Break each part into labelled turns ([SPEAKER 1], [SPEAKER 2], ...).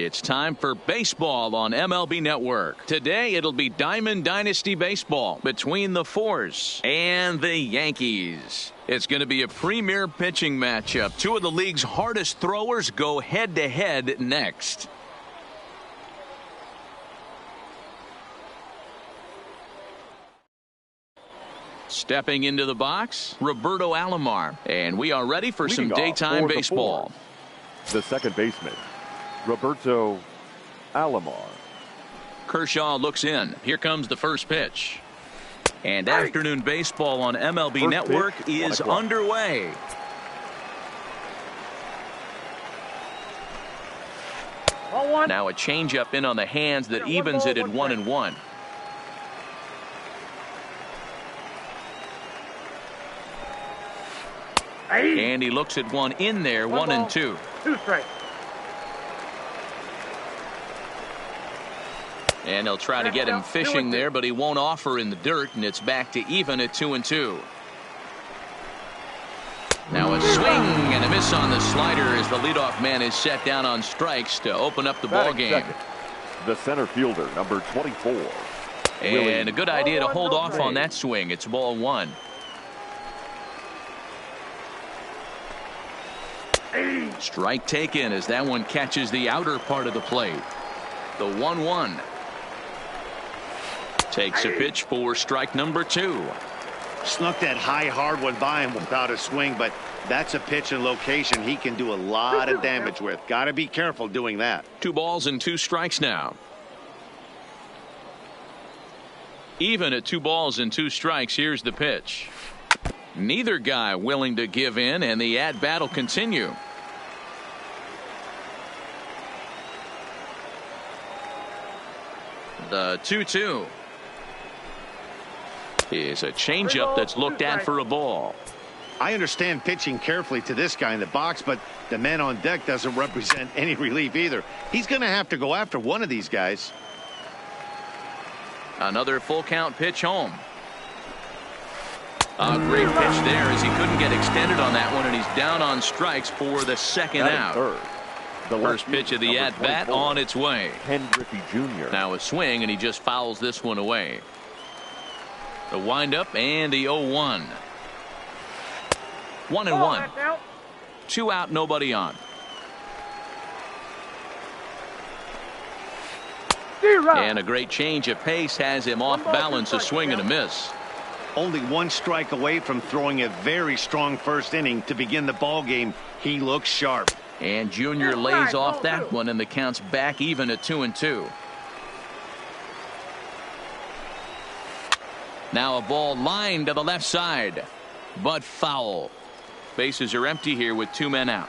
[SPEAKER 1] It's time for baseball on MLB Network. Today it'll be Diamond Dynasty Baseball between the Force and the Yankees. It's going to be a premier pitching matchup. Two of the league's hardest throwers go head-to-head next. Stepping into the box, Roberto Alomar. And we are ready for some daytime baseball.
[SPEAKER 2] The second baseman, Roberto Alomar.
[SPEAKER 1] Kershaw looks in. Here comes the first pitch. And afternoon baseball on MLB Network is underway. Now a changeup in on the hands that evens it at 1-1. And he looks at one in there, 1-2.
[SPEAKER 3] 2 strikes.
[SPEAKER 1] And he'll try to get him fishing there, but he won't offer in the dirt, and it's back to even at 2-2. Now a swing and a miss on the slider as the leadoff man is set down on strikes to open up the ball game.
[SPEAKER 2] The center fielder, number 24.
[SPEAKER 1] And a good idea to hold off on that swing. It's ball 1. Strike taken as that one catches the outer part of the plate. The 1-1. Takes a pitch for strike number 2.
[SPEAKER 4] Snuck that high hard one by him without a swing, but that's a pitch and location he can do a lot of damage with. Got to be careful doing that.
[SPEAKER 1] 2 balls and 2 strikes now. Even at 2 balls and 2 strikes. Here's the pitch. Neither guy willing to give in, and the at-bat will continue. The 2-2 is a changeup that's looked at for a ball.
[SPEAKER 4] I understand pitching carefully to this guy in the box, but the man on deck doesn't represent any relief either. He's going to have to go after one of these guys.
[SPEAKER 1] Another full count pitch home. A great pitch there as he couldn't get extended on that one, and he's down on strikes for the second out. The first pitch of the at-bat on its way.
[SPEAKER 2] Ken Griffey Jr.
[SPEAKER 1] Now a swing, and he just fouls this one away. The windup and the 0-1. 1-1. 2 out, nobody on. And a great change of pace has him off balance, a swing and a miss.
[SPEAKER 4] Only 1 strike away from throwing a very strong first inning to begin the ball game. He looks sharp.
[SPEAKER 1] And Junior lays off that one, and the count's back even at 2-2. Now a ball lined to the left side, but foul. Bases are empty here with 2 men out.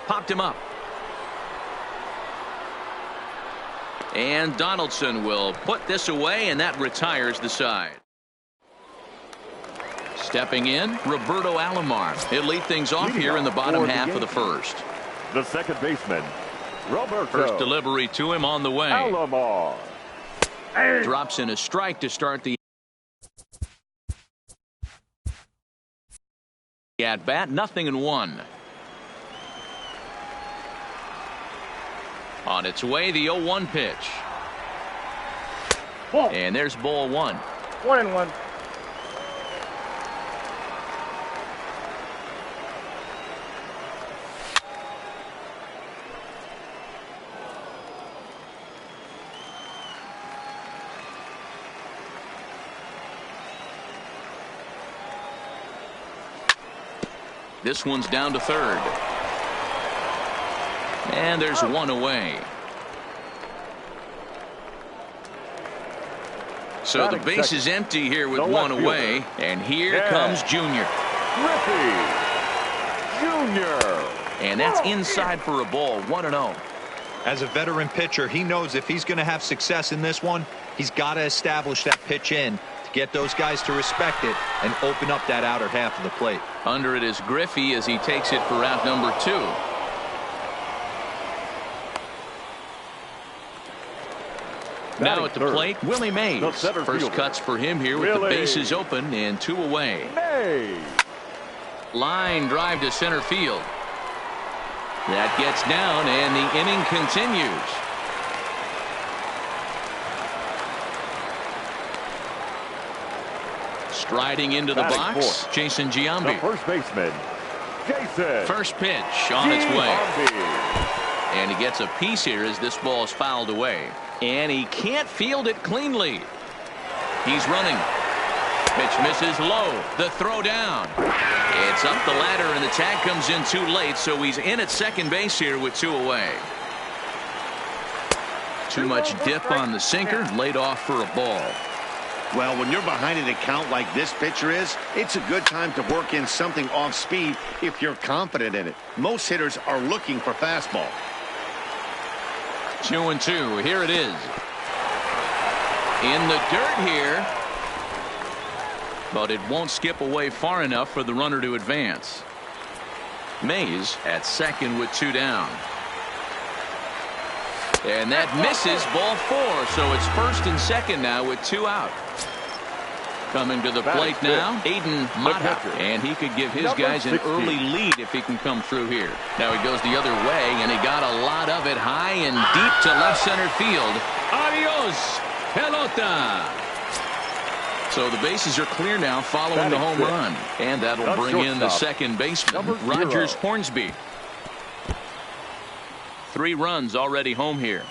[SPEAKER 1] Popped him up. And Donaldson will put this away, and that retires the side. Stepping in, Roberto Alomar. He'll lead things off here in the bottom half of the first.
[SPEAKER 2] The second baseman, Roberto.
[SPEAKER 1] First delivery to him on the way.
[SPEAKER 2] Alomar.
[SPEAKER 1] Drops in a strike to start the at bat. 0-1. On its way, the 0-1 pitch. And there's ball 1.
[SPEAKER 3] 1-1.
[SPEAKER 1] This one's down to third. And there's 1 away. So the base is empty here with 1 away. And here comes Junior.
[SPEAKER 2] Griffey Jr.
[SPEAKER 1] And that's inside for a ball. 1-0.
[SPEAKER 5] As a veteran pitcher, he knows if he's going to have success in this one, he's got to establish that pitch in to get those guys to respect it and open up that outer half of the plate.
[SPEAKER 1] Under it is Griffey as he takes it for out number 2. Now at the plate, Willie Mays. First cuts for him here with the bases open and 2 away. Line drive to center field. That gets down, and the inning continues. Striding into the box, Jason Giambi.
[SPEAKER 2] The first baseman, Jason.
[SPEAKER 1] First pitch on its way. And he gets a piece here as this ball is fouled away. And he can't field it cleanly. He's running. Pitch misses low. The throw down. It's up the ladder, and the tag comes in too late, so he's in at second base here with 2 away. Too much dip on the sinker, laid off for a ball.
[SPEAKER 4] Well, when you're behind an account like this pitcher is, it's a good time to work in something off speed if you're confident in it. Most hitters are looking for fastball.
[SPEAKER 1] 2-2. Here it is. In the dirt here. But it won't skip away far enough for the runner to advance. Mays at second with 2 down. And that misses, ball 4. So it's first and second now with 2 out. Coming to the plate now, Adan Mata. And he could give his guys an early lead if he can come through here. Now he goes the other way, and he got a lot of it high and deep to left center field. Adios, pelota. So the bases are clear now following the home run. And that'll bring in the second baseman, Rogers Hornsby. 3 runs already home here.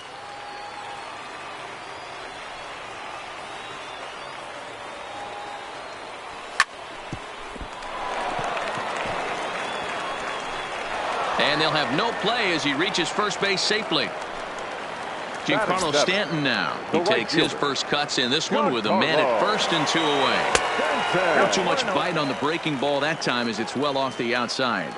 [SPEAKER 1] And they'll have no play as he reaches first base safely. Giancarlo Stanton now. He takes his first cuts in this one with a man at first and 2 away. Not too much bite on the breaking ball that time as it's well off the outside.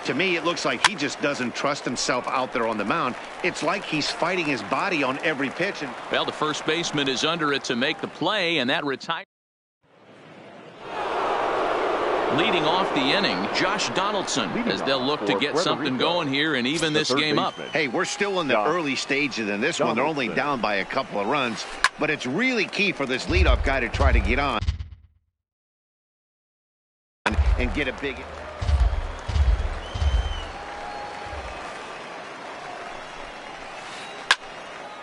[SPEAKER 4] To me, it looks like he just doesn't trust himself out there on the mound. It's like he's fighting his body on every pitch.
[SPEAKER 1] Well, the first baseman is under it to make the play, and that retires. Leading off the inning, Josh Donaldson, as they'll look to get something going here and even this game up.
[SPEAKER 4] Hey, we're still in the early stages in this one. They're only down by a couple of runs, but it's really key for this leadoff guy to try to get on and get a big.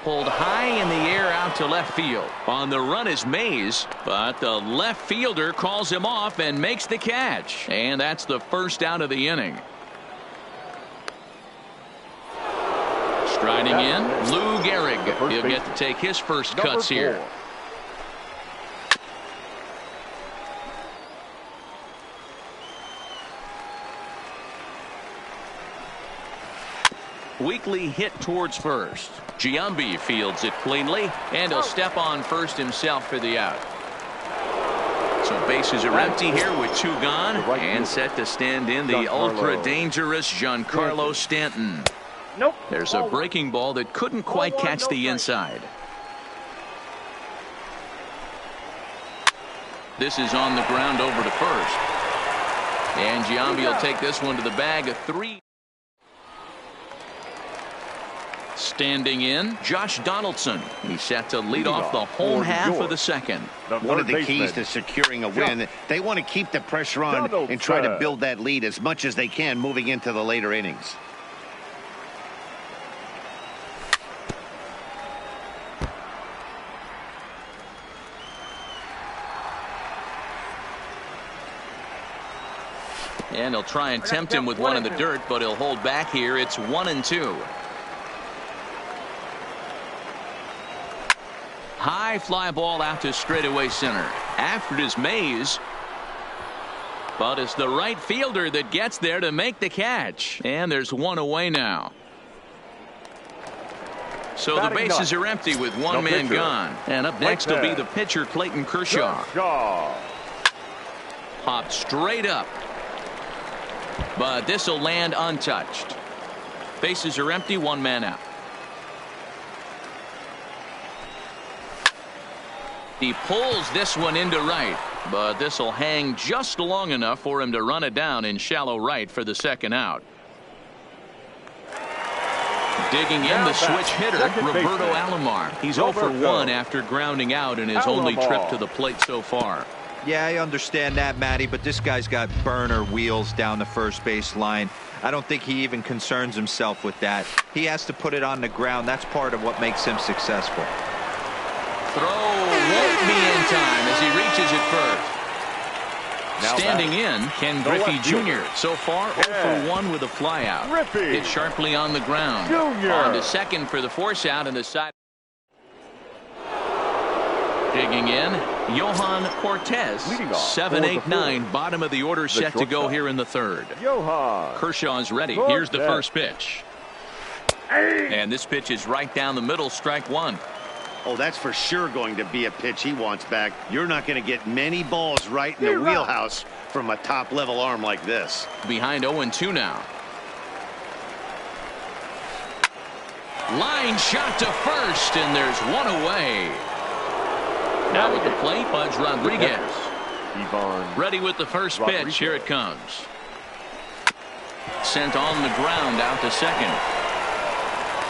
[SPEAKER 1] Pulled high in the air out to left field. On the run is Mays, but the left fielder calls him off and makes the catch. And that's the first out of the inning. Striding in, Lou Gehrig. He'll get to take his first cuts here. Weekly hit towards first. Giambi fields it cleanly, and he'll step on first himself for the out. So bases are empty here with 2 gone, and set to stand in the ultra-dangerous Giancarlo Stanton.
[SPEAKER 3] Nope.
[SPEAKER 1] There's a breaking ball that couldn't quite catch the inside. This is on the ground over to first. And Giambi will take this one to the bag of 3. Standing in, Josh Donaldson. He's set to lead off the home half of the second.
[SPEAKER 4] One of the keys to securing a win, they want to keep the pressure on and try to build that lead as much as they can moving into the later innings.
[SPEAKER 1] And he'll try and tempt him with one in the dirt, but he'll hold back here. It's 1-2. High fly ball out to straightaway center. After it is Mays. But it's the right fielder that gets there to make the catch. And there's 1 away now. So the bases are empty with 1 man gone. And up next will be the pitcher, Clayton Kershaw. Popped straight up. But this will land untouched. Bases are empty, 1 man out. He pulls this one into right, but this will hang just long enough for him to run it down in shallow right for the second out. Digging in the switch hitter, Roberto Alomar. He's 0 for 1 after grounding out in his only trip to the plate so far.
[SPEAKER 5] Yeah, I understand that, Matty, but this guy's got burner wheels down the first base line. I don't think he even concerns himself with that. He has to put it on the ground. That's part of what makes him successful.
[SPEAKER 1] Throw won't be in time as he reaches it first. Now standing in, Ken Griffey Jr. So far, 0 for 1 with a flyout. Hit sharply on the ground. On to second for the force out in the side. Digging in, Johan Cortes, 7, 8, 9, bottom of the order, set to go here in the third. Kershaw's ready. Here's the first pitch. And this pitch is right down the middle, strike one.
[SPEAKER 4] Oh, that's for sure going to be a pitch he wants back. You're not going to get many balls right in the wheelhouse from a top-level arm like this.
[SPEAKER 1] Behind 0-2 now. Line shot to first, and there's one away. Now with the plate, Pudge Rodriguez. Ready with the first pitch. Here it comes. Sent on the ground out to second.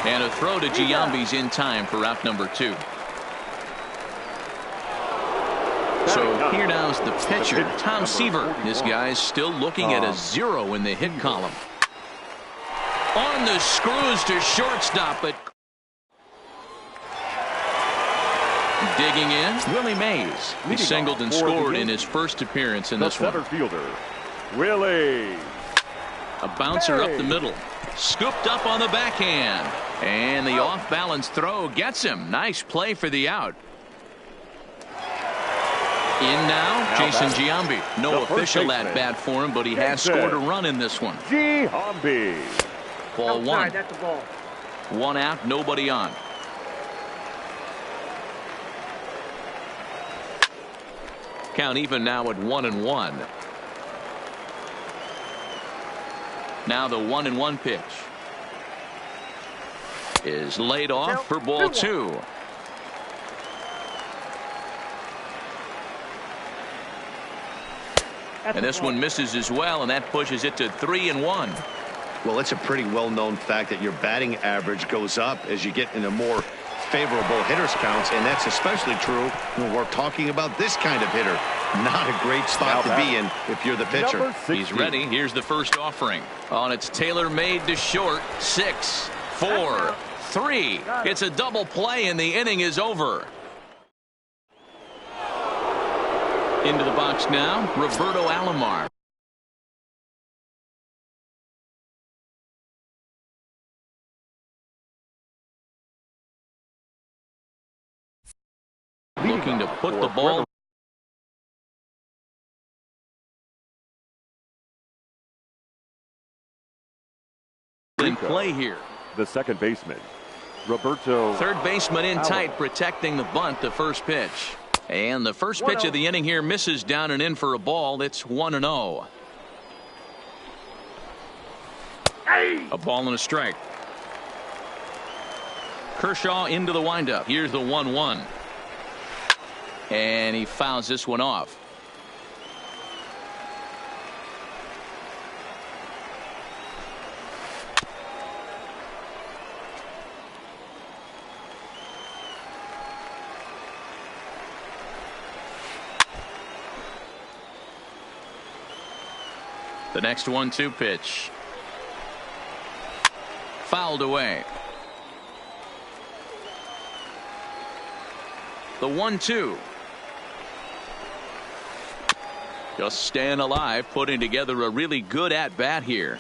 [SPEAKER 1] And a throw to Giambi's in time for out number 2. So here now's the pitcher, Tom Seaver. This guy's still looking at a 0 in the hit column. On the screws to shortstop, but digging in, Willie Mays. He singled and scored in his first appearance in this one.
[SPEAKER 2] Fielder, Willie.
[SPEAKER 1] A bouncer up the middle. Scooped up on the backhand. And the off-balance throw gets him. Nice play for the out. In now, Jason Giambi. No official at-bat for him, but he has scored a run in this one.
[SPEAKER 2] Giambi.
[SPEAKER 1] Ball one. That's a ball. One out, nobody on. Count even now at 1-1. Now the 1-1 pitch is laid off for ball 2. And this one misses as well, and that pushes it to 3-1.
[SPEAKER 4] Well, it's a pretty well-known fact that your batting average goes up as you get into more favorable hitters counts, and that's especially true when we're talking about this kind of hitter. Not a great spot to be in if you're the pitcher.
[SPEAKER 1] He's ready. Here's the first offering. On it's tailor-made to short. 6, 4, 3. It's a double play, and the inning is over. Into the box now, Roberto Alomar. Looking to put the ball in play here.
[SPEAKER 2] The second baseman, Roberto.
[SPEAKER 1] Third baseman in tight, protecting the bunt, the first pitch. And the first pitch of the inning here misses down and in for a ball. It's 1-0. A ball and a strike. Kershaw into the windup. Here's the 1-1. And he fouls this one off. The next 1-2 pitch. Fouled away. The 1-2. Just staying alive, putting together a really good at-bat here.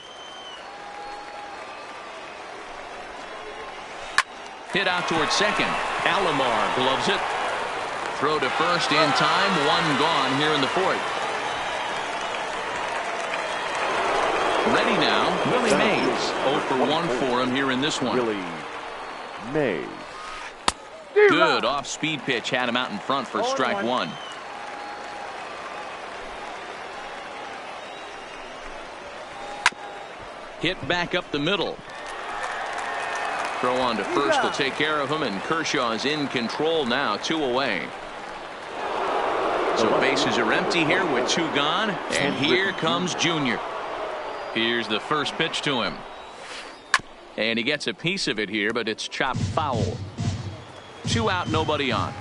[SPEAKER 1] Hit out towards second. Alomar gloves it. Throw to first in time. One gone here in the fourth. Ready now, Willie Mays. 0 for 1 for him here in this one.
[SPEAKER 2] Willie Mays.
[SPEAKER 1] Good off-speed pitch had him out in front for strike one. Hit back up the middle. Throw on to first will take care of him, and Kershaw is in control now, 2 away. So bases are empty here with 2 gone, and here comes Junior. Here's the first pitch to him. And he gets a piece of it here, but it's chopped foul. 2 out, nobody on.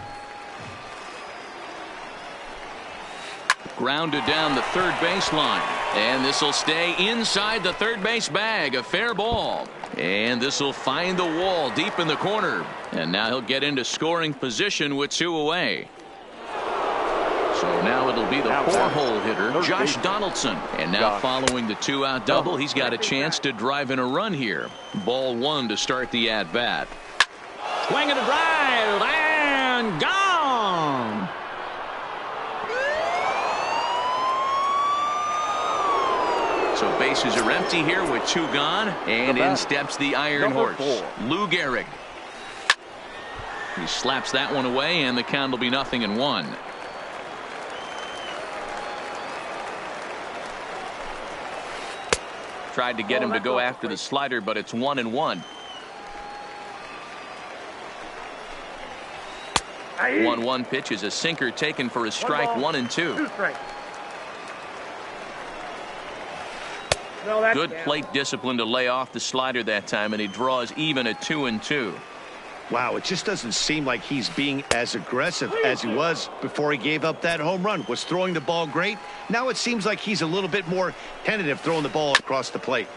[SPEAKER 1] Grounded down the third baseline. And this will stay inside the third base bag. A fair ball. And this will find the wall deep in the corner. And now he'll get into scoring position with 2 away. So now it'll be the 4-hole hitter, Josh Donaldson. And now following the 2-out double, he's got a chance to drive in a run here. Ball 1 to start the at-bat. Swing and a drive, and gone. So bases are empty here with 2 gone, and in steps the Iron Horse, Lou Gehrig. He slaps that one away, and the count will be 0-1. Tried to get him to go after the slider, but it's 1-1. 1-1 pitch is a sinker taken for a strike. 1-2. Good plate discipline to lay off the slider that time, and he draws even at 2-2.
[SPEAKER 4] Wow, it just doesn't seem like he's being as aggressive as he was before he gave up that home run. Was throwing the ball great. Now it seems like he's a little bit more tentative throwing the ball across the plate.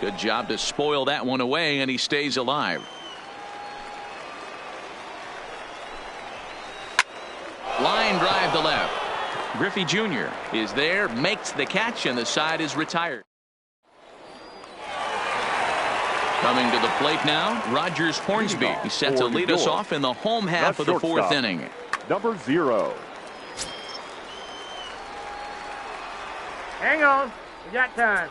[SPEAKER 1] Good job to spoil that one away, and he stays alive. Line drive to left. Griffey Jr. is there, makes the catch, and the side is retired. Coming to the plate now, Rogers Hornsby. He set to lead us off in the home half of the 4th inning.
[SPEAKER 2] Number 0.
[SPEAKER 3] Hang on. We got time.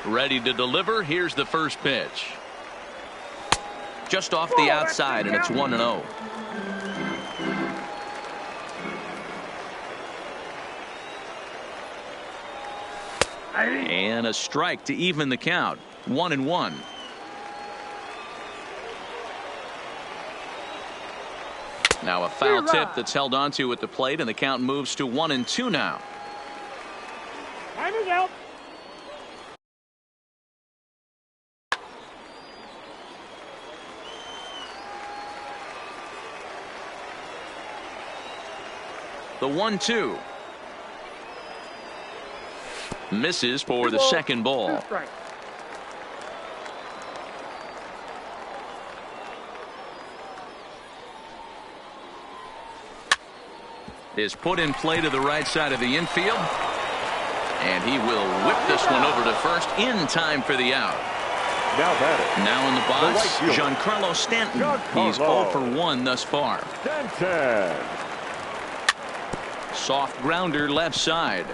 [SPEAKER 1] Ready to deliver. Here's the first pitch. Just off the outside, and it's 1-0. And a strike to even the count. 1-1. Now a foul tip that's held onto at the plate, and the count moves to 1-2 now.
[SPEAKER 3] Time is out.
[SPEAKER 1] The 1-2. Misses for the second ball. Is put in play to the right side of the infield. And he will whip this one over to first in time for the out. Now in the box, Giancarlo Stanton. He's 0 for 1 thus far. Soft grounder left side.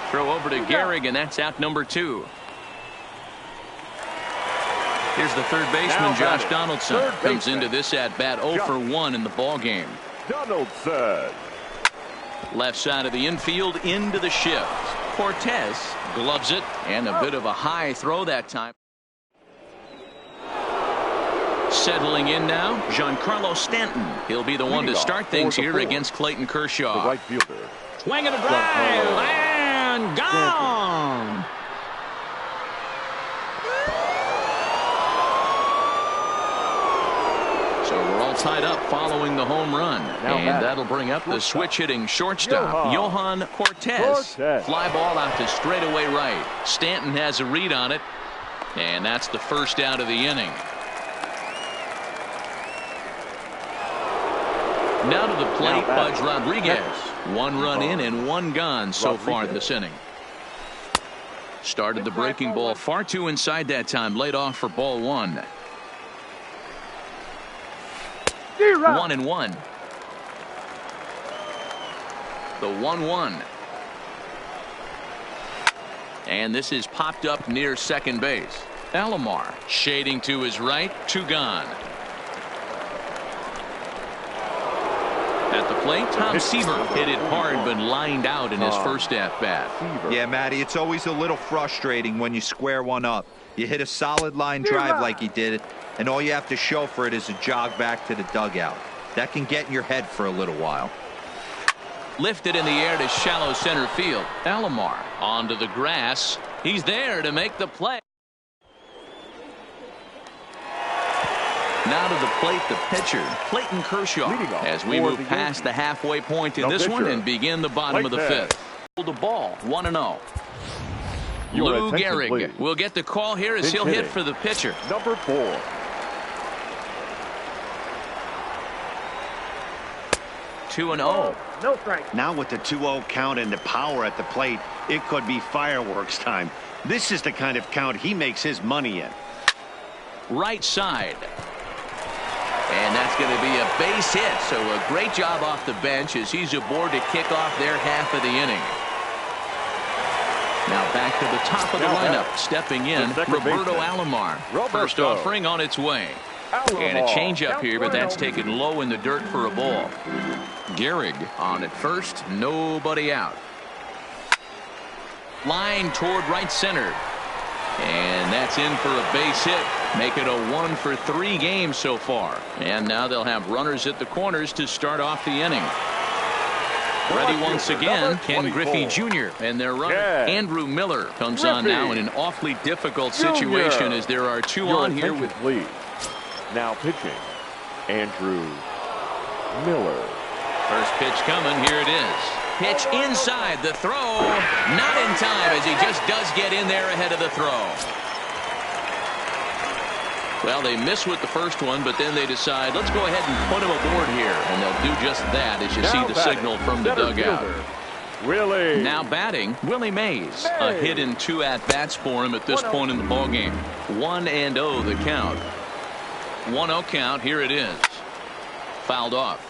[SPEAKER 1] Throw over to Gehrig, and that's out number 2. Here's the third baseman, Josh Donaldson. Comes into this at-bat 0 for 1 in the ball game.
[SPEAKER 2] Donaldson.
[SPEAKER 1] Left side of the infield into the shift. Cortes gloves it, and a bit of a high throw that time. Settling in now, Giancarlo Stanton. He'll be the one to start things here against Clayton Kershaw.
[SPEAKER 2] The right fielder.
[SPEAKER 1] Swing and a drive, and gone. So we're all tied up following the home run, and that'll bring up the switch-hitting shortstop, Johan Cortes. Fly ball out to straightaway right. Stanton has a read on it, and that's the first out of the inning. Now to the plate, Pudge Rodriguez. 1 run in and 1 gone so far this inning. Started the breaking ball far too inside that time. Laid off for ball 1. 1-1. The 1-1. And this is popped up near second base. Alomar shading to his right. 2 gone. At the plate, Tom Seaver hit it hard but lined out in his first at-bat.
[SPEAKER 5] Yeah, Matty, it's always a little frustrating when you square one up. You hit a solid line drive like he did, and all you have to show for it is a jog back to the dugout. That can get in your head for a little while.
[SPEAKER 1] Lifted in the air to shallow center field. Alomar onto the grass. He's there to make the play. Now to the plate, the pitcher, Clayton Kershaw,
[SPEAKER 2] Leading off
[SPEAKER 1] as we
[SPEAKER 2] for
[SPEAKER 1] move
[SPEAKER 2] the
[SPEAKER 1] past the
[SPEAKER 2] Yankees.
[SPEAKER 1] halfway point in
[SPEAKER 2] No
[SPEAKER 1] this one
[SPEAKER 2] pitcher.
[SPEAKER 1] and begin the bottom of the
[SPEAKER 2] Clayton.
[SPEAKER 1] fifth. The ball, 1-0.
[SPEAKER 2] Your
[SPEAKER 1] Lou
[SPEAKER 2] attention,
[SPEAKER 1] Gehrig
[SPEAKER 2] please.
[SPEAKER 1] will get the call here as
[SPEAKER 2] Pinch
[SPEAKER 1] he'll hit
[SPEAKER 2] hitting.
[SPEAKER 1] for the pitcher.
[SPEAKER 2] Number 4.
[SPEAKER 1] Two and oh.
[SPEAKER 3] No strike.
[SPEAKER 4] Now with the 2-0 count and the power at the plate, it could be fireworks time. This is the kind of count he makes his money in.
[SPEAKER 1] Right side. And that's going to be a base hit. So a great job off the bench as he's aboard to kick off their half of the inning. Now back to the top of the lineup. Stepping in, Roberto Alomar. First offering on its way. And a changeup here, but that's taken low in the dirt for a ball. Gehrig on at first, nobody out. Line toward right center. And that's in for a base hit. Make it a 1-for-3 game so far. And now they'll have runners at the corners to start off the inning. Ready once again, Ken Griffey Jr. and their runner, Andrew Miller, comes on now in an awfully difficult situation as there are two on here with.
[SPEAKER 2] Please. Now pitching, Andrew Miller.
[SPEAKER 1] First pitch coming. Here it is. Pitch inside. The throw not in time as he just does get in there ahead of the throw. Well, they miss with the first one, but then they decide, let's go ahead and put him aboard here. And they'll do just that as you see the signal from the dugout.
[SPEAKER 2] Willie.
[SPEAKER 1] Now batting, Willie Mays. A hit in 2 at-bats for him at this point in the ballgame. 1-0 the count. 1-0 count. Here it is. Fouled off.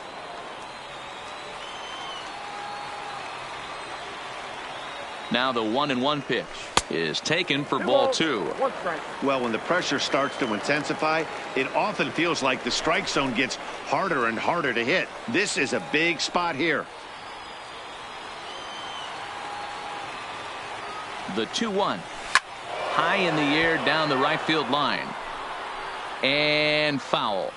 [SPEAKER 1] Now the 1-1 pitch is taken for ball 2.
[SPEAKER 3] One strike.
[SPEAKER 4] Well, when the pressure starts to intensify, it often feels like the strike zone gets harder and harder to hit. This is a big spot here.
[SPEAKER 1] The 2-1. High in the air down the right field line. And foul.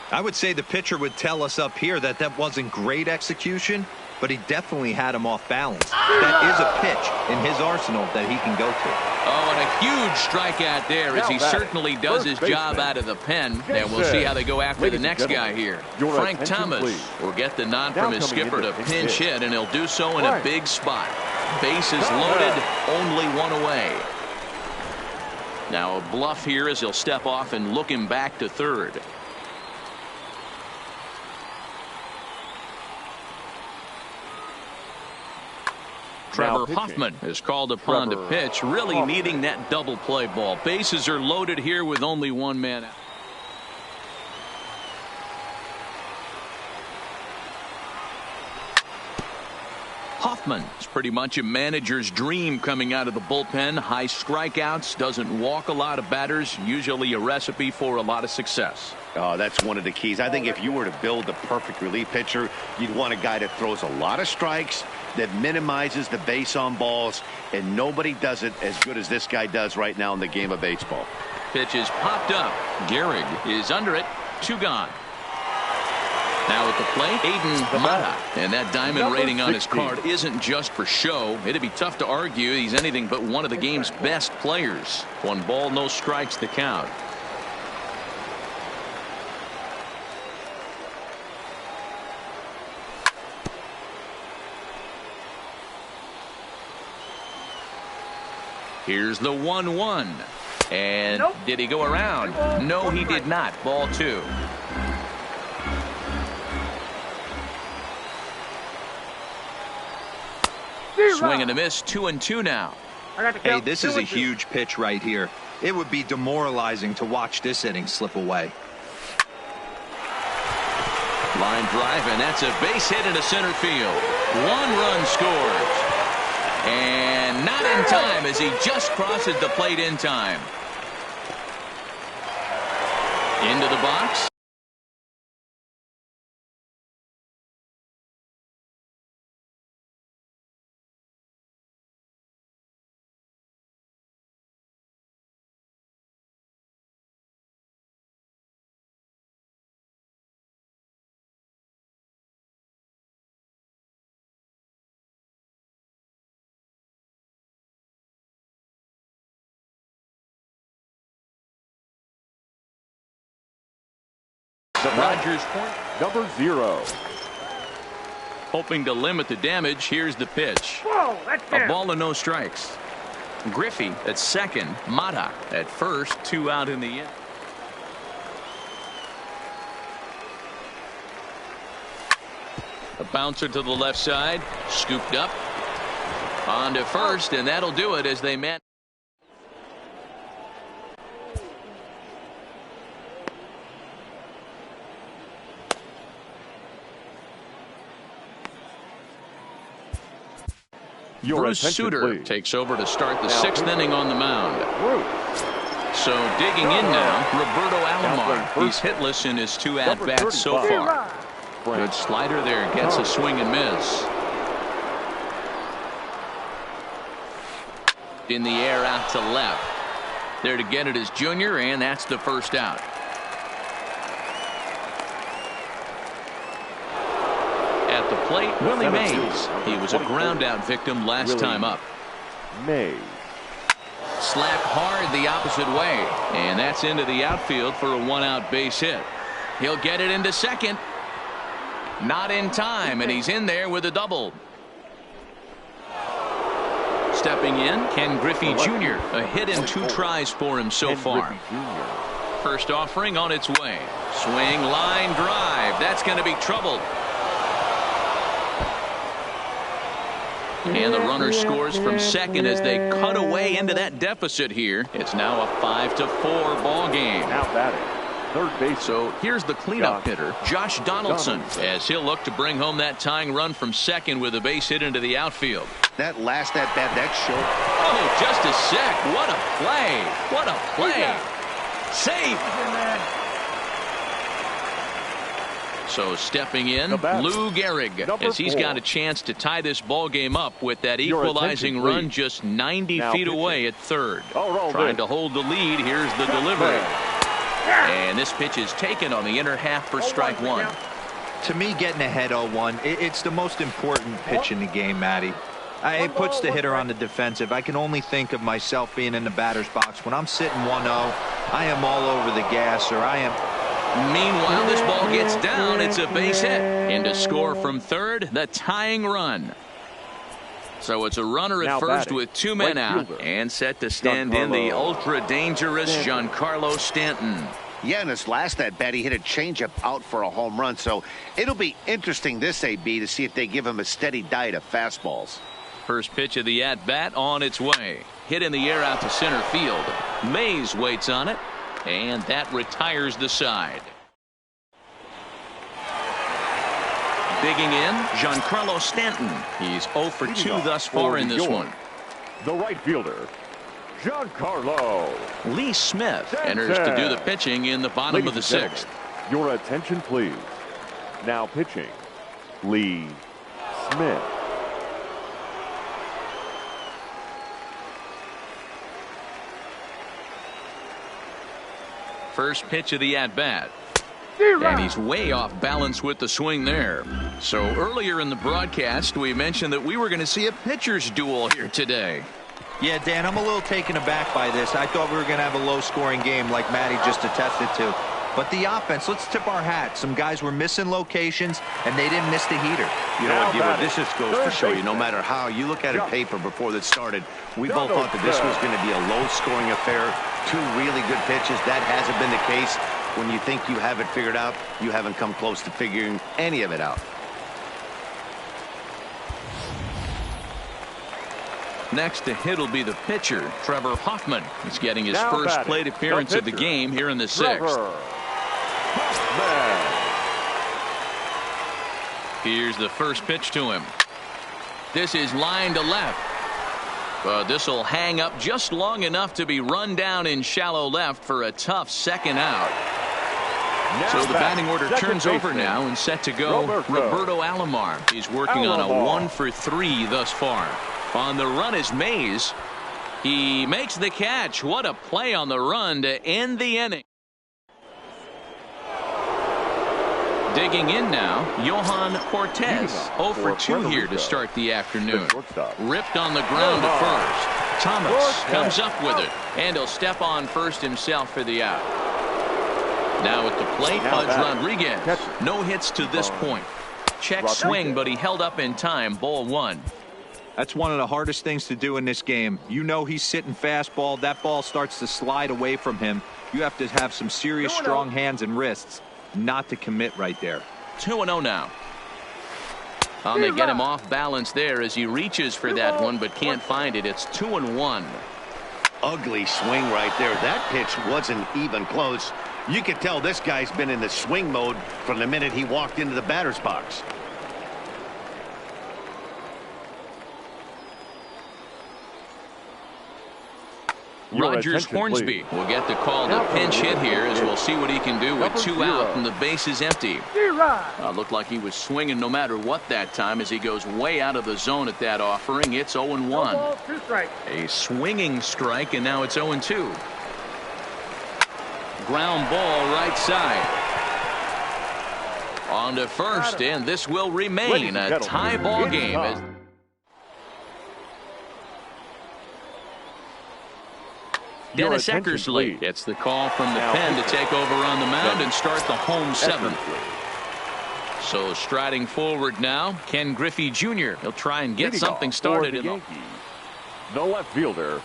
[SPEAKER 5] I would say the pitcher would tell us up here that that wasn't great execution, but he definitely had him off balance. That is a pitch in his arsenal that he can go to.
[SPEAKER 1] Oh, and a huge strikeout there as he certainly does his job out of the pen. And we'll see how they go after the next guy here. Frank Thomas will get the nod from his skipper to pinch hit, and he'll do so in a big spot. Bases loaded, only one away. Now a bluff here as he'll step off and look him back to third. Trevor Hoffman is called upon to pitch, really needing that double play ball. Bases are loaded here with only one man out. Hoffman is pretty much a manager's dream coming out of the bullpen. High strikeouts, doesn't walk a lot of batters, usually a recipe for a lot of success.
[SPEAKER 4] Oh, that's one of the keys. I think if you were to build the perfect relief pitcher, you'd want a guy that throws a lot of strikes, that minimizes the base on balls, and nobody does it as good as this guy does right now in the game of baseball.
[SPEAKER 1] Pitch is popped up. Gehrig is under it. 2 gone. Now at the plate, Aiden Mata. And that diamond rating on his card isn't just for show. It'd be tough to argue he's anything but one of the game's best players. 1 ball, no strikes the count. Here's the 1-1. And did he go around? No, he did not. Ball 2. Swing and a miss. 2-2 now.
[SPEAKER 5] Hey, this is a huge pitch right here. It would be demoralizing to watch this inning slip away.
[SPEAKER 1] Line drive, and that's a base hit into center field. 1 run scores. And not in time as he just crosses the plate in time. Into the box. Rogers point.
[SPEAKER 2] Number 0.
[SPEAKER 1] Hoping to limit the damage. Here's the pitch.
[SPEAKER 3] Whoa, that's
[SPEAKER 1] A
[SPEAKER 3] down.
[SPEAKER 1] ball and no strikes. Griffey at second. Mata at first. 2 out in the end. A bouncer to the left side. Scooped up. On to first, and that'll do it as they met.
[SPEAKER 2] Your
[SPEAKER 1] Bruce
[SPEAKER 2] attention,
[SPEAKER 1] Suter
[SPEAKER 2] please.
[SPEAKER 1] takes over to start the
[SPEAKER 2] Now
[SPEAKER 1] 6th inning on the mound.
[SPEAKER 2] Bruce.
[SPEAKER 1] So digging in now, Roberto Alomar.
[SPEAKER 2] playing
[SPEAKER 1] He's
[SPEAKER 2] first.
[SPEAKER 1] hitless in his 2
[SPEAKER 2] Number
[SPEAKER 1] at-bats so
[SPEAKER 2] 35.
[SPEAKER 1] far. Good slider there. Gets a swing and miss. In the air out to left. There to get it is Junior, and that's the first out. At the plate, Willie Mays. He was a ground-out victim last time up.
[SPEAKER 2] May.
[SPEAKER 1] Slapped hard the opposite way, and that's into the outfield for a 1-out base hit. He'll get it into second. Not in time, and he's in there with a double. Stepping in, Ken Griffey Jr. A hit and 2 tries for him so far. First offering on its way. Swing, line drive. That's going to be trouble. And the runner scores from second as they cut away into that deficit here. It's now a 5-4 ball game.
[SPEAKER 2] Now batting. Third base.
[SPEAKER 1] So here's the cleanup hitter, Josh Donaldson, as he'll look to bring home that tying run from second with a base hit into the outfield.
[SPEAKER 4] That last at bat, that showed.
[SPEAKER 1] Oh, just a sec. What a play. What a play. Safe. So stepping in, Lou Gehrig, as he's got a chance to tie this ball game up with that equalizing run just 90 feet away at third. Trying to hold the lead. Here's the delivery. And this pitch is taken on the inner half for strike 1.
[SPEAKER 5] To me, getting ahead 0-1, it's the most important pitch in the game, Matty. It puts the hitter on the defensive. I can only think of myself being in the batter's box. When I'm sitting 1-0, I am all over the gas, or I am...
[SPEAKER 1] Meanwhile, this ball gets down. It's a base hit. And to score from third, the tying run. So it's a runner at first with 2 men out. And set to stand in the ultra-dangerous Giancarlo Stanton.
[SPEAKER 4] Yeah, in his last at bat, he hit a changeup out for a home run. So it'll be interesting this AB to see if they give him a steady diet of fastballs.
[SPEAKER 1] First pitch of the at-bat on its way. Hit in the air out to center field. Mays waits on it. And that retires the side. Digging in, Giancarlo Stanton. He's 0 for 2 thus far in this one.
[SPEAKER 2] The right fielder, Giancarlo.
[SPEAKER 1] Lee Smith enters to do the pitching in the bottom of the 6th.
[SPEAKER 2] Your attention, please. Now pitching, Lee Smith.
[SPEAKER 1] First pitch of the at-bat. And he's way off balance with the swing there. So earlier in the broadcast, we mentioned that we were going to see a pitcher's duel here today.
[SPEAKER 5] Yeah, Dan, I'm a little taken aback by this. I thought we were going to have a low-scoring game like Matty just attested to. But the offense, let's tip our hat. Some guys were missing locations, and they didn't miss the heater.
[SPEAKER 4] You know what, Giver, this just goes to show you, no matter how you look at it paper before this started, we both thought that this was going to be a low-scoring affair. 2 really good pitches. That hasn't been the case. When you think you have it figured out, you haven't come close to figuring any of it out.
[SPEAKER 1] Next to hit will be the pitcher, Trevor Hoffman. He's getting his first plate appearance of the game here in the 6th. Here's the first pitch to him. This is line to left. But this will hang up just long enough to be run down in shallow left for a tough second out. So the batting order turns over now and set to go Roberto Alomar. He's working on a 1 for 3 thus far. On the run is Mays. He makes the catch. What a play on the run to end the inning. Digging in now, Johan Cortes. 0 for 2 here to start the afternoon. Ripped on the ground to first. Thomas comes up with it, and he'll step on first himself for the out. Now at the plate,
[SPEAKER 2] Now
[SPEAKER 1] Pudge
[SPEAKER 2] batting.
[SPEAKER 1] Rodriguez.
[SPEAKER 2] Catcher.
[SPEAKER 1] No hits to this point. Check
[SPEAKER 2] Rodriguez.
[SPEAKER 1] swing, but he held up in time. Ball 1.
[SPEAKER 5] That's one of the hardest things to do in this game. You know he's sitting fastball. That ball starts to slide away from him. You have to have some serious strong hands and wrists not to commit right there.
[SPEAKER 1] 2-0 now. They get him off balance there as he reaches for that one, but can't find it. It's 2-1.
[SPEAKER 4] Ugly swing right there. That pitch wasn't even close. You could tell this guy's been in the swing mode from the minute he walked into the batter's box.
[SPEAKER 2] Your
[SPEAKER 1] Rogers
[SPEAKER 2] attention,
[SPEAKER 1] Hornsby
[SPEAKER 2] please.
[SPEAKER 1] will get the call to
[SPEAKER 2] Now
[SPEAKER 1] pinch
[SPEAKER 2] for the
[SPEAKER 1] hit here as
[SPEAKER 2] pitch.
[SPEAKER 1] we'll see what he can do with
[SPEAKER 2] Number
[SPEAKER 1] 2
[SPEAKER 2] 0.
[SPEAKER 1] out and the base is empty.
[SPEAKER 3] Zero.
[SPEAKER 1] Looked like he was swinging no matter what that time as he goes way out of the zone at that offering. It's 0-1.
[SPEAKER 3] No ball, 2 strikes.
[SPEAKER 1] A swinging strike, and now it's 0-2. Ground ball right side. On to first, and this will
[SPEAKER 2] Ladies
[SPEAKER 1] remain
[SPEAKER 2] and
[SPEAKER 1] a
[SPEAKER 2] gentlemen,
[SPEAKER 1] tie ball
[SPEAKER 2] it's
[SPEAKER 1] game.
[SPEAKER 2] time. Your
[SPEAKER 1] Dennis
[SPEAKER 2] attention,
[SPEAKER 1] Eckersley
[SPEAKER 2] please.
[SPEAKER 1] gets the call from the
[SPEAKER 2] Now
[SPEAKER 1] pen to
[SPEAKER 2] pitching.
[SPEAKER 1] take over on the mound and start the home 7th.
[SPEAKER 2] Eckersley.
[SPEAKER 1] So striding forward now, Ken Griffey Jr. He'll try and get
[SPEAKER 2] Leading
[SPEAKER 1] something
[SPEAKER 2] off
[SPEAKER 1] started
[SPEAKER 2] for
[SPEAKER 1] in
[SPEAKER 2] the
[SPEAKER 1] the
[SPEAKER 2] Yankees. The left fielder,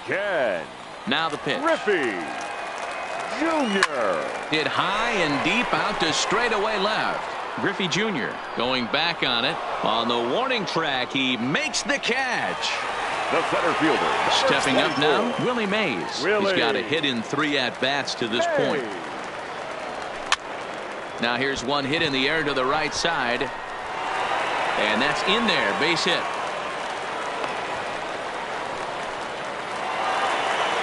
[SPEAKER 2] Ken
[SPEAKER 1] now the pitch.
[SPEAKER 2] Griffey Jr.
[SPEAKER 1] Hit high and deep out to straightaway left. Griffey Jr. going back on it. On the warning track, he makes the catch.
[SPEAKER 2] The center fielder.
[SPEAKER 1] Stepping up now,
[SPEAKER 2] 24.
[SPEAKER 1] Willie Mays.
[SPEAKER 2] Willie.
[SPEAKER 1] He's got a hit in 3 at-bats to this point. Now here's one hit in the air to the right side. And that's in there, base hit.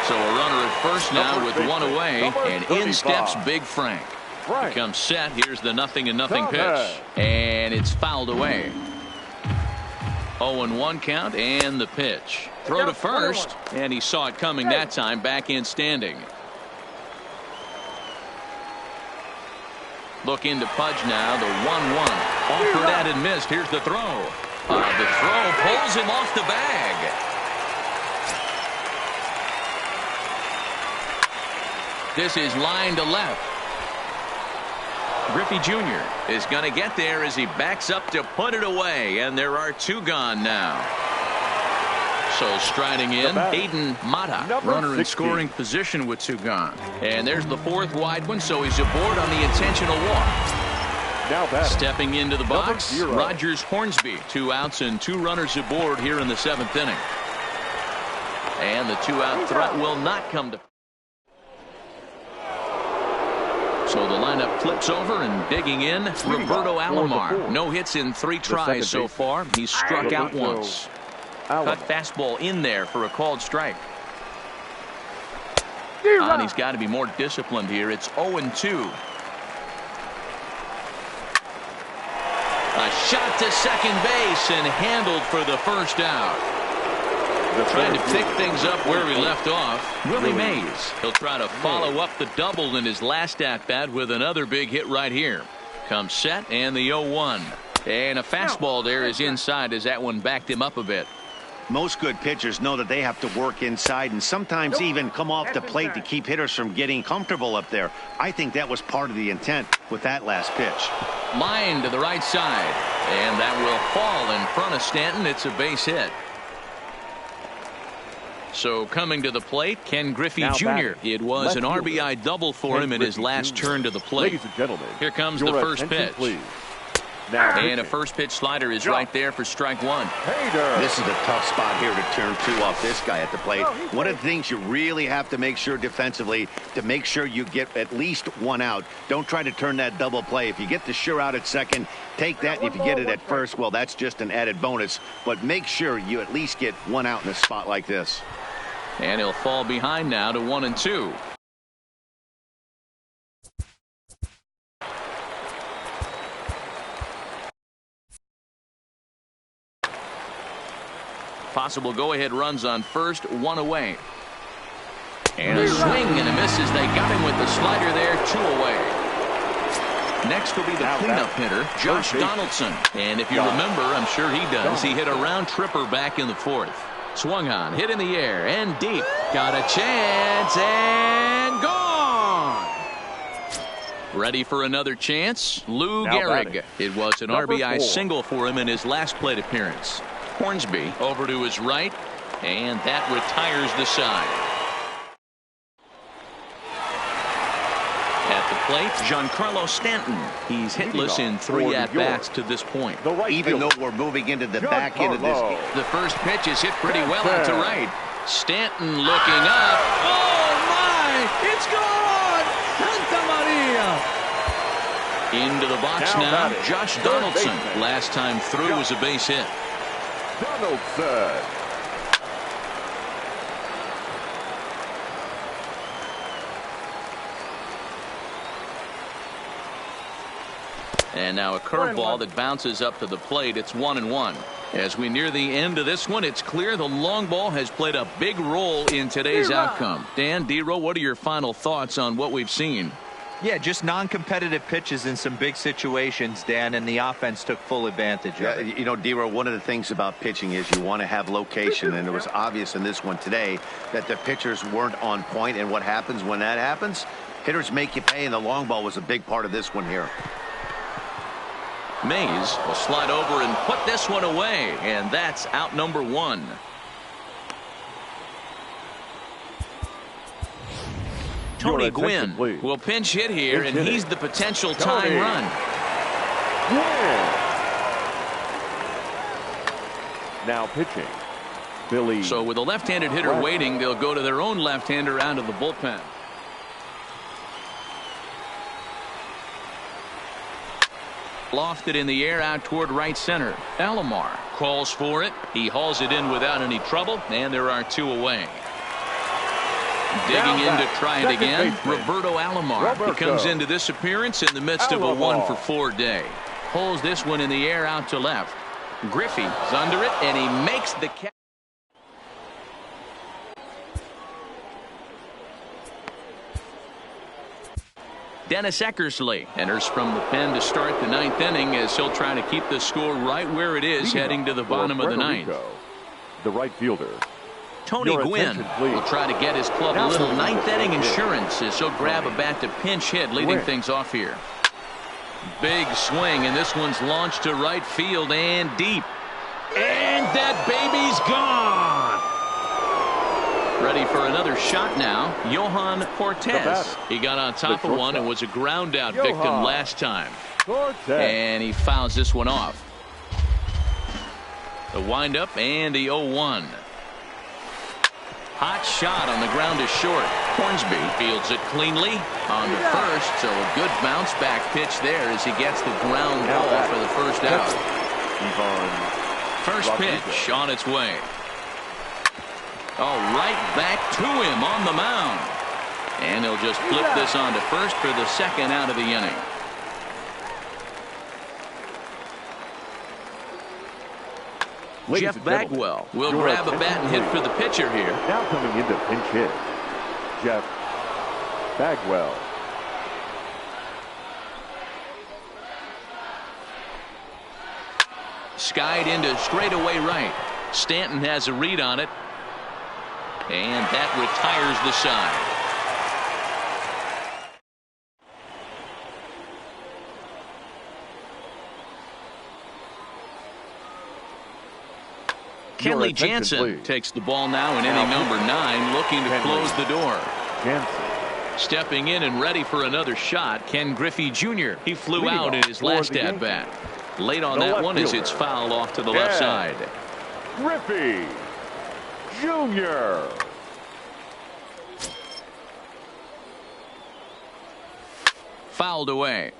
[SPEAKER 1] So a runner at first now
[SPEAKER 2] Number
[SPEAKER 1] with
[SPEAKER 2] baseman,
[SPEAKER 1] 1 away,
[SPEAKER 2] number
[SPEAKER 1] and in
[SPEAKER 2] 35.
[SPEAKER 1] steps Big Frank.
[SPEAKER 2] Frank.
[SPEAKER 1] Becomes set. Here's the 0-0
[SPEAKER 2] Come
[SPEAKER 1] pitch.
[SPEAKER 2] back.
[SPEAKER 1] And it's fouled away. 0-1 count and the pitch. Throw to first, and he saw it coming that time. Back in standing. Look into Pudge now. The 1-1. Offered at and missed. Here's the throw. The throw pulls him off the bag. This is line to left. Griffey Jr. is going to get there as he backs up to put it away, and there are 2 gone now. So striding in, Hayden Mata,
[SPEAKER 2] Number
[SPEAKER 1] runner in
[SPEAKER 2] 60.
[SPEAKER 1] scoring position with 2 gone. And there's the 4th wide one, so he's aboard on the intentional walk.
[SPEAKER 2] Now batting.
[SPEAKER 1] Stepping into the box,
[SPEAKER 2] 0.
[SPEAKER 1] Rogers Hornsby. 2 outs and 2 runners aboard here in the 7th inning. And the 2-out threat will not come to. So the lineup flips over and digging in, Roberto Alomar. No hits in 3 tries so far. He's struck out once. Cut fastball in there for a called strike. And he's got to be more disciplined here. It's 0-2. A shot to second base and handled for the first out. Trying to pick things up where we left off. Willie Mays. He'll try to follow up the double in his last at-bat with another big hit right here. Comes set and the 0-1. And a fastball there is inside as that one backed him up a bit.
[SPEAKER 4] Most good pitchers know that they have to work inside and sometimes even come off the plate to keep hitters from getting comfortable up there. I think that was part of the intent with that last pitch.
[SPEAKER 1] Line to the right side. And that will fall in front of Stanton. It's a base hit. So coming to the plate, Ken Griffey
[SPEAKER 2] Now
[SPEAKER 1] Jr.
[SPEAKER 2] batting.
[SPEAKER 1] It was
[SPEAKER 2] Left
[SPEAKER 1] an
[SPEAKER 2] fielder,
[SPEAKER 1] RBI double for
[SPEAKER 2] Ken
[SPEAKER 1] him in his
[SPEAKER 2] Griffey
[SPEAKER 1] last
[SPEAKER 2] Jr.
[SPEAKER 1] turn to the plate.
[SPEAKER 2] Ladies and gentlemen,
[SPEAKER 1] Here comes
[SPEAKER 2] your
[SPEAKER 1] the first
[SPEAKER 2] attention,
[SPEAKER 1] pitch.
[SPEAKER 2] please. Now
[SPEAKER 1] And a
[SPEAKER 2] pitching.
[SPEAKER 1] first pitch slider is right there for strike 1.
[SPEAKER 2] Hader.
[SPEAKER 4] This is a tough spot here to turn 2 off this guy at the plate. One of the things you really have to make sure defensively to make sure you get at least 1 out. Don't try to turn that double play. If you get the sure out at second, take that. If you get it at first, well, that's just an added bonus. But make sure you at least get 1 out in a spot like this.
[SPEAKER 1] And he'll fall behind now to 1-2. Possible go-ahead runs on first, 1 away. And a swing and a miss as they got him with the slider there, 2 away. Next will be the
[SPEAKER 2] Now
[SPEAKER 1] cleanup
[SPEAKER 2] batting.
[SPEAKER 1] hitter, Josh
[SPEAKER 2] First base.
[SPEAKER 1] Donaldson. And if you remember, I'm sure he does, he hit a round tripper back in the 4th. Swung on, hit in the air, and deep. Got a chance, and gone! Ready for another chance? Lou
[SPEAKER 2] Now
[SPEAKER 1] Gehrig.
[SPEAKER 2] batting.
[SPEAKER 1] It was an
[SPEAKER 2] Number
[SPEAKER 1] RBI
[SPEAKER 2] 4.
[SPEAKER 1] single for him in his last plate appearance. Hornsby over to his right, and that retires the side. At the plate, Giancarlo Stanton. He's hitless in 3 at-bats to this point.
[SPEAKER 2] The right
[SPEAKER 4] Even
[SPEAKER 2] fielder,
[SPEAKER 4] though we're moving into the back end of this
[SPEAKER 2] Giancarlo.
[SPEAKER 4] game.
[SPEAKER 1] The first pitch is hit pretty well out to right. Stanton looking up. Oh, my! It's gone! Santa Maria! Into the box
[SPEAKER 2] Now
[SPEAKER 1] now,
[SPEAKER 2] batting,
[SPEAKER 1] Josh
[SPEAKER 2] third
[SPEAKER 1] Donaldson.
[SPEAKER 2] baseman.
[SPEAKER 1] Last time through was a base hit.
[SPEAKER 2] Donaldson.
[SPEAKER 1] And now a curveball that bounces up to the plate. It's 1-1. As we near the end of this one, it's clear the long ball has played a big role in today's outcome. Dan, D-Row, what are your final thoughts on what we've seen?
[SPEAKER 5] Yeah, just non-competitive pitches in some big situations, Dan, and the offense took full advantage of
[SPEAKER 4] Yeah,
[SPEAKER 5] it.
[SPEAKER 4] you know, D-Row, one of the things about pitching is you want to have location, and it was obvious in this one today that the pitchers weren't on point, and what happens when that happens? Hitters make you pay, and the long ball was a big part of this one here.
[SPEAKER 1] Mays will slide over and put this one away, and that's out number 1. Tony
[SPEAKER 2] Your attention,
[SPEAKER 1] Gwynn
[SPEAKER 2] please.
[SPEAKER 1] will pinch hit here,
[SPEAKER 2] Pinch
[SPEAKER 1] and
[SPEAKER 2] hitting.
[SPEAKER 1] he's the potential
[SPEAKER 2] Tony.
[SPEAKER 1] tying run.
[SPEAKER 2] Gwynn. Now pitching, Billy.
[SPEAKER 1] So with a left-handed hitter
[SPEAKER 2] Right.
[SPEAKER 1] waiting, they'll go to their own left-hander out of the bullpen. Lofted in the air out toward right center. Alomar calls for it. He hauls it in without any trouble, and there are 2 away. Digging in to try it again, Roberto Alomar. He comes into this appearance in the midst of a
[SPEAKER 2] Alomar.
[SPEAKER 1] 1-for-4 day. Pulls this one in the air out to left. Griffey's under it, and he makes the catch. Dennis Eckersley enters from the pen to start the 9th inning as he'll try to keep the score right where it is heading to the bottom of the 9th.
[SPEAKER 2] The right fielder.
[SPEAKER 1] Tony
[SPEAKER 2] Your
[SPEAKER 1] Gwynn
[SPEAKER 2] attention, please.
[SPEAKER 1] will try to get his club a
[SPEAKER 2] Now
[SPEAKER 1] little
[SPEAKER 2] coming into
[SPEAKER 1] 9th inning
[SPEAKER 2] the field.
[SPEAKER 1] insurance as he'll grab a bat to pinch hit, leading
[SPEAKER 2] Gwynn.
[SPEAKER 1] things off here. Big swing, and this one's launched to right field and deep. And that baby's gone. Ready for another shot now. Johan Cortes.
[SPEAKER 2] batter.
[SPEAKER 1] He got on top
[SPEAKER 2] The
[SPEAKER 1] of one and
[SPEAKER 2] shortstop.
[SPEAKER 1] was a ground out
[SPEAKER 2] Johan.
[SPEAKER 1] victim last time.
[SPEAKER 2] Cortes.
[SPEAKER 1] And he fouls this one off. The windup and the 0-1. Hot shot on the ground is short. Hornsby fields it cleanly on the first, so a good bounce back pitch there as he gets the ground
[SPEAKER 2] Now
[SPEAKER 1] ball
[SPEAKER 2] back.
[SPEAKER 1] for the first out.
[SPEAKER 2] Ivan.
[SPEAKER 1] First
[SPEAKER 2] Rodriguez.
[SPEAKER 1] pitch on its way. Oh, right back to him on the mound. And he'll just flip this on to first for the second out of the inning.
[SPEAKER 2] Ladies
[SPEAKER 1] Jeff
[SPEAKER 2] and gentlemen,
[SPEAKER 1] Bagwell will
[SPEAKER 2] your
[SPEAKER 1] grab a bat
[SPEAKER 2] attention,
[SPEAKER 1] and hit
[SPEAKER 2] please.
[SPEAKER 1] for the pitcher here.
[SPEAKER 2] Now coming into pinch hit, Jeff Bagwell.
[SPEAKER 1] Skied into straightaway right. Stanton has a read on it. And that retires the side. Kenley
[SPEAKER 2] attention,
[SPEAKER 1] Jansen
[SPEAKER 2] please.
[SPEAKER 1] takes the ball now in
[SPEAKER 2] Now
[SPEAKER 1] inning number 9, looking to
[SPEAKER 2] Kenley.
[SPEAKER 1] close the door.
[SPEAKER 2] Jansen.
[SPEAKER 1] Stepping in and ready for another shot, Ken Griffey Jr. He flew
[SPEAKER 2] Leading
[SPEAKER 1] out in
[SPEAKER 2] off
[SPEAKER 1] his
[SPEAKER 2] for
[SPEAKER 1] last
[SPEAKER 2] the
[SPEAKER 1] at-bat. Late on
[SPEAKER 2] The
[SPEAKER 1] that
[SPEAKER 2] left
[SPEAKER 1] one as
[SPEAKER 2] fielder.
[SPEAKER 1] it's fouled off to the left
[SPEAKER 2] Ken
[SPEAKER 1] side.
[SPEAKER 2] Griffey Jr.
[SPEAKER 1] Fouled away.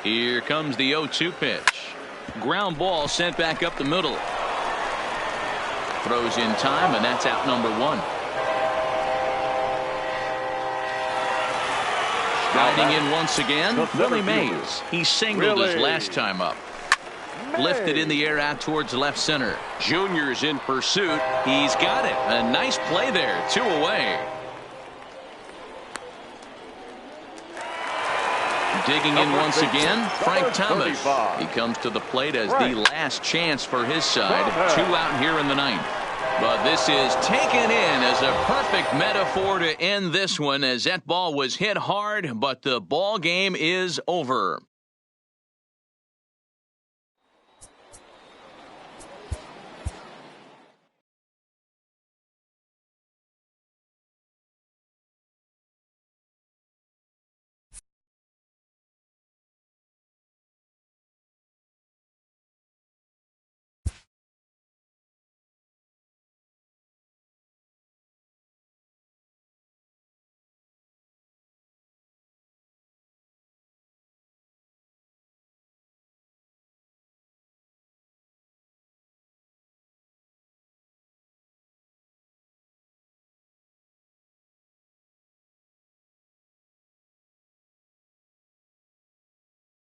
[SPEAKER 1] Here comes the 0-2 pitch. Ground ball sent back up the middle. Throws in time, and that's out number 1. Riding in once again,
[SPEAKER 2] The center
[SPEAKER 1] Willie
[SPEAKER 2] fielder.
[SPEAKER 1] Mays. He singled his
[SPEAKER 2] Willie
[SPEAKER 1] last time up. Lifted in the air out towards left center. Junior's in pursuit. He's got it. A nice play there. 2 away. Digging in
[SPEAKER 2] Number
[SPEAKER 1] once
[SPEAKER 2] 6,
[SPEAKER 1] again, Frank
[SPEAKER 2] number
[SPEAKER 1] Thomas.
[SPEAKER 2] 35.
[SPEAKER 1] He comes to the plate as
[SPEAKER 2] Frank
[SPEAKER 1] the last chance for his side.
[SPEAKER 2] Thomas.
[SPEAKER 1] 2 out here in the 9th. But this is taken in as a perfect metaphor to end this one, as that ball was hit hard, but the ball game is over.